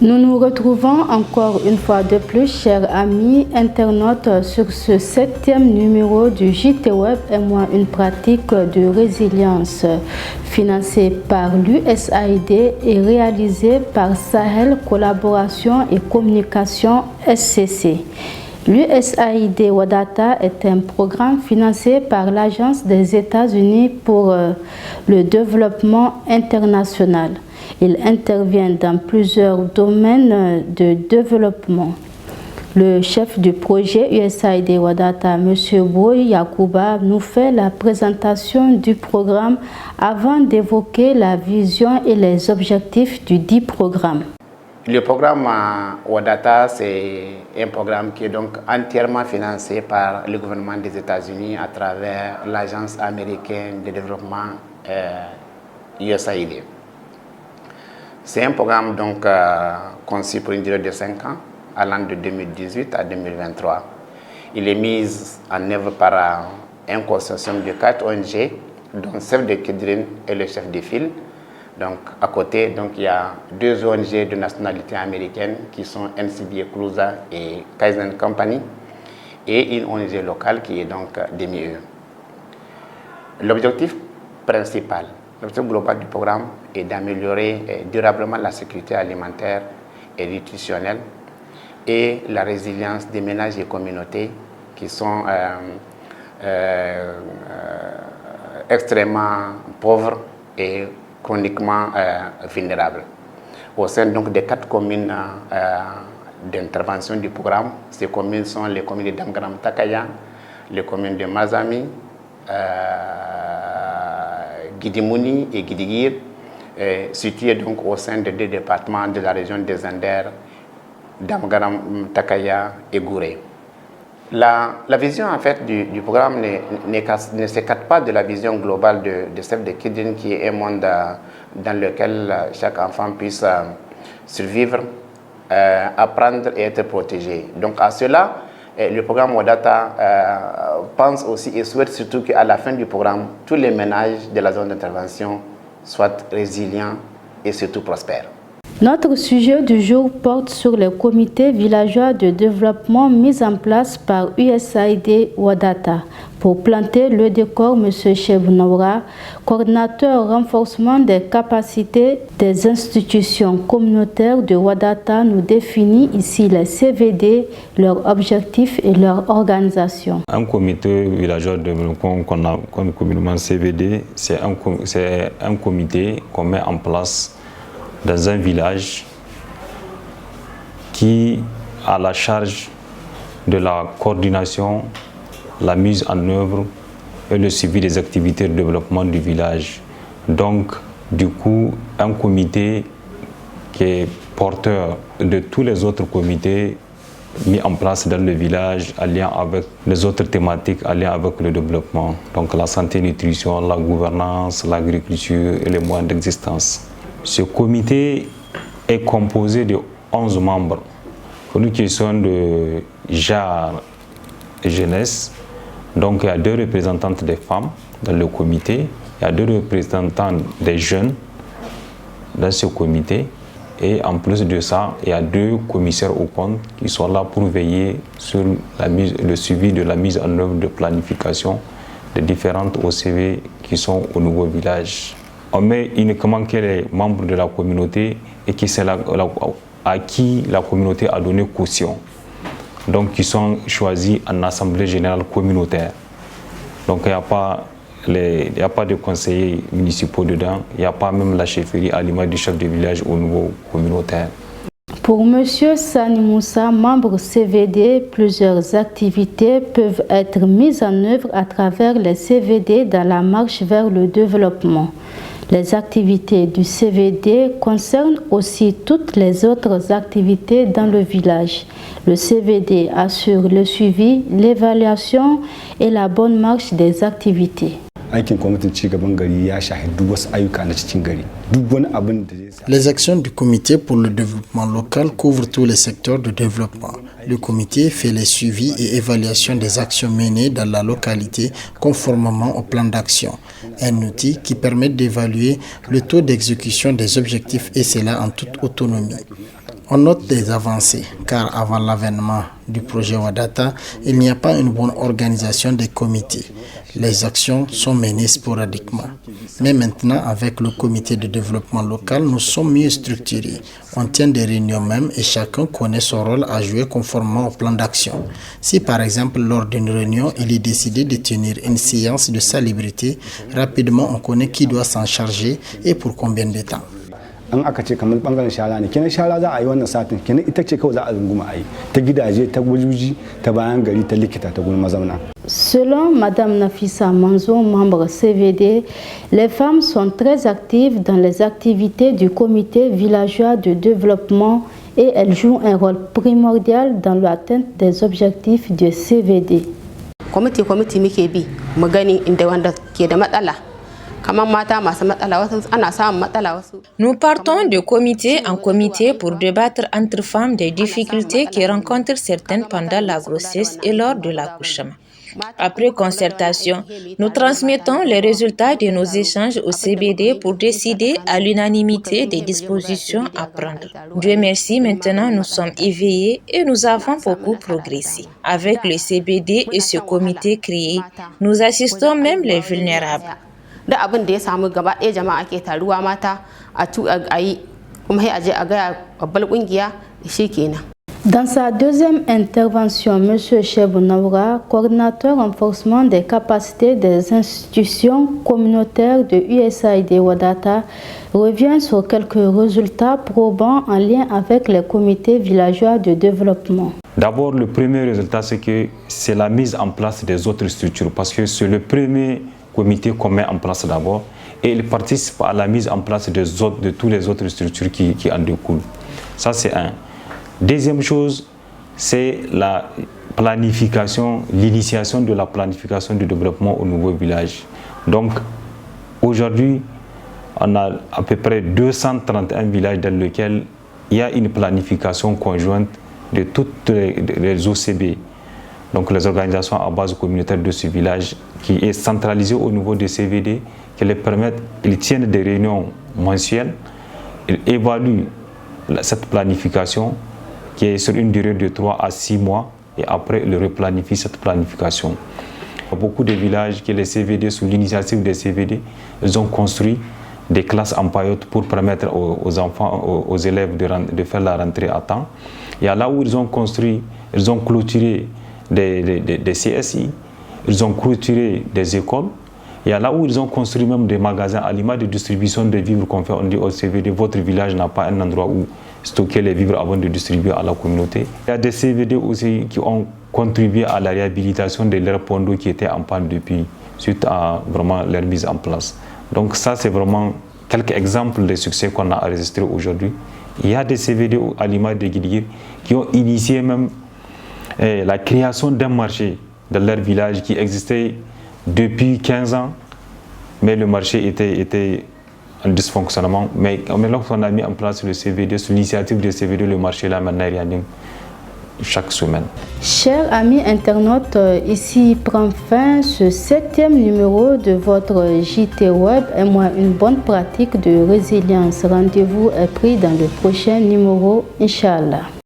Nous nous retrouvons encore une fois de plus, chers amis internautes, sur ce 7e numéro du JT Web et moi une pratique de résilience financé par l'USAID et réalisé par Sahel Collaboration et Communication SCC. L'USAID Wadata est un programme financé par l'Agence des États-Unis pour le développement international. Il intervient dans plusieurs domaines de développement. Le chef du projet USAID Wadata, M. Boy Yakuba, nous fait la présentation du programme avant d'évoquer la vision et les objectifs du dit programme. Le programme Wadata, c'est un programme qui est donc entièrement financé par le gouvernement des États-Unis à travers l'Agence américaine de développement USAID. C'est un programme donc conçu pour une durée de 5 ans, allant de 2018 à 2023. Il est mis en œuvre par un consortium de 4 ONG, dont Save the Children est le chef de file. Donc, à côté, donc, il y a 2 ONG de nationalité américaine qui sont NCBA Cruza et Kaizen Company, et une ONG locale qui est donc DME. L'objectif principal, l'objectif global du programme est d'améliorer durablement la sécurité alimentaire et nutritionnelle et la résilience des ménages et communautés qui sont extrêmement pauvres et chroniquement vulnérables. Au sein donc des 4 communes d'intervention du programme, ces communes sont les communes de Damgaram Takaya, les communes de Mazami, Gidimouni et Gidigir, situées donc au sein de 2 départements de la région des Anders, Damgaram Takaya et Gouré. La vision en fait du programme ne s'écarte pas de la vision globale de Save the Children, qui est un monde dans lequel chaque enfant puisse survivre, apprendre et être protégé. Donc à cela, le programme Wadata pense aussi et souhaite surtout qu'à la fin du programme, tous les ménages de la zone d'intervention soient résilients et surtout prospères. Notre sujet du jour porte sur les comités villageois de développement mis en place par USAID Wadata. Pour planter le décor, M. Chebnoura, coordinateur renforcement des capacités des institutions communautaires de Wadata, nous définit ici les CVD, leurs objectifs et leur organisation. Un comité villageois de développement qu'on a comme communément CVD, c'est un comité qu'on met en place dans un village qui a la charge de la coordination, la mise en œuvre et le suivi des activités de développement du village. Donc, du coup, un comité qui est porteur de tous les autres comités mis en place dans le village en lien avec les autres thématiques en lien avec le développement. Donc, la santé, nutrition, la gouvernance, l'agriculture et les moyens d'existence. Ce comité est composé de 11 membres. Pour nous qui sommes de JAR Jeunesse, donc il y a 2 représentantes des femmes dans le comité, il y a 2 représentants des jeunes dans ce comité, et en plus de ça, il y a 2 commissaires au compte qui sont là pour veiller sur le suivi de la mise en œuvre de planification des différentes OCV qui sont au nouveau village. On met uniquement que les membres de la communauté et qui c'est à qui la communauté a donné caution. Donc, qui sont choisis en assemblée générale communautaire. Donc, il n'y a pas de conseillers municipaux dedans, il n'y a pas même la chefferie à l'image du chef de village au niveau communautaire. Pour M. Sani Moussa, membre CVD, plusieurs activités peuvent être mises en œuvre à travers les CVD dans la marche vers le développement. Les activités du CVD concernent aussi toutes les autres activités dans le village. Le CVD assure le suivi, l'évaluation et la bonne marche des activités. Les actions du comité pour le développement local couvrent tous les secteurs de développement. Le comité fait les suivis et évaluations des actions menées dans la localité conformément au plan d'action. Un outil qui permet d'évaluer le taux d'exécution des objectifs et cela en toute autonomie. On note des avancées, car avant l'avènement du projet Wadata, il n'y a pas une bonne organisation des comités. Les actions sont menées sporadiquement. Mais maintenant, avec le comité de développement local, nous sommes mieux structurés. On tient des réunions même et chacun connaît son rôle à jouer conformément au plan d'action. Si par exemple, lors d'une réunion, il est décidé de tenir une séance de salubrité, rapidement on connaît qui doit s'en charger et pour combien de temps. an aka ce kamar bangaren shara ne kenan shara za a yi wannan satin kenan ita ce kawai za a runguma a yi ta gidaje ta wajuji ta bayan gari ta likita ta gurin mazauna. Selon Madame Nafissa Manzo, membre CVD, les femmes sont très actives dans les activités du comité villageois de développement et elles jouent un rôle primordial dans l'atteinte des objectifs du CVD. Comité muke bi mu gani inda wanda ke da matsala. Nous partons de comité en comité pour débattre entre femmes des difficultés que rencontrent certaines pendant la grossesse et lors de l'accouchement. Après concertation, nous transmettons les résultats de nos échanges au CBD pour décider à l'unanimité des dispositions à prendre. Dieu merci, maintenant nous sommes éveillés et nous avons beaucoup progressé. Avec le CBD et ce comité créé, nous assistons même les vulnérables. Da abin da ya samu gaba ɗaya jama'a ke taruwa mata a yi kuma sai a je a gaya babbar kungiya shikenan. Dans sa deuxième intervention, M. Chebounaoura, coordinateur renforcement des capacités des institutions communautaires de USAID Wadata, revient sur quelques résultats probants en lien avec les comités villageois de développement. D'abord, le premier résultat, c'est que c'est la mise en place des autres structures, parce que c'est le premier comité qu'on met en place d'abord et il participe à la mise en place de toutes les autres structures qui en découlent. Ça, c'est un. Deuxième chose, c'est la planification, l'initiation de la planification du développement au nouveau village. Donc, aujourd'hui, on a à peu près 231 villages dans lesquels il y a une planification conjointe de toutes les OCB. Donc les organisations à base communautaire de ce village qui est centralisée au niveau des CVD, qui les permettent, ils tiennent des réunions mensuelles, ils évaluent cette planification qui est sur une durée de 3 à 6 mois et après ils replanifient cette planification. Il y a beaucoup de villages que les CVD, sous l'initiative des CVD, ils ont construit des classes en paillotte pour permettre aux enfants, aux élèves de faire la rentrée à temps. Il y a là où ils ont construit, ils ont clôturé des CSI, ils ont clôturé des écoles. Il y a là où ils ont construit même des magasins aliments de distribution de vivres qu'on fait. On dit au CVD, votre village n'a pas un endroit où stocker les vivres avant de distribuer à la communauté. Il y a des CVD aussi qui ont contribué à la réhabilitation de leurs ponts d'eau qui étaient en panne depuis, suite à vraiment leur mise en place. Donc ça, c'est vraiment quelques exemples de succès qu'on a enregistrés aujourd'hui. Il y a des CVD à l'image de Guidigui qui ont initié même la création d'un marché dans leur village qui existait depuis 15 ans, mais le marché était en dysfonctionnement. Mais lorsqu'on a mis en place le CVD, sous l'initiative du CVD, le marché là maintenant réanime chaque semaine. Chers amis internautes, ici prend fin ce 7e numéro de votre JT Web et moi une bonne pratique de résilience. Rendez-vous est pris dans le prochain numéro, Inch'Allah.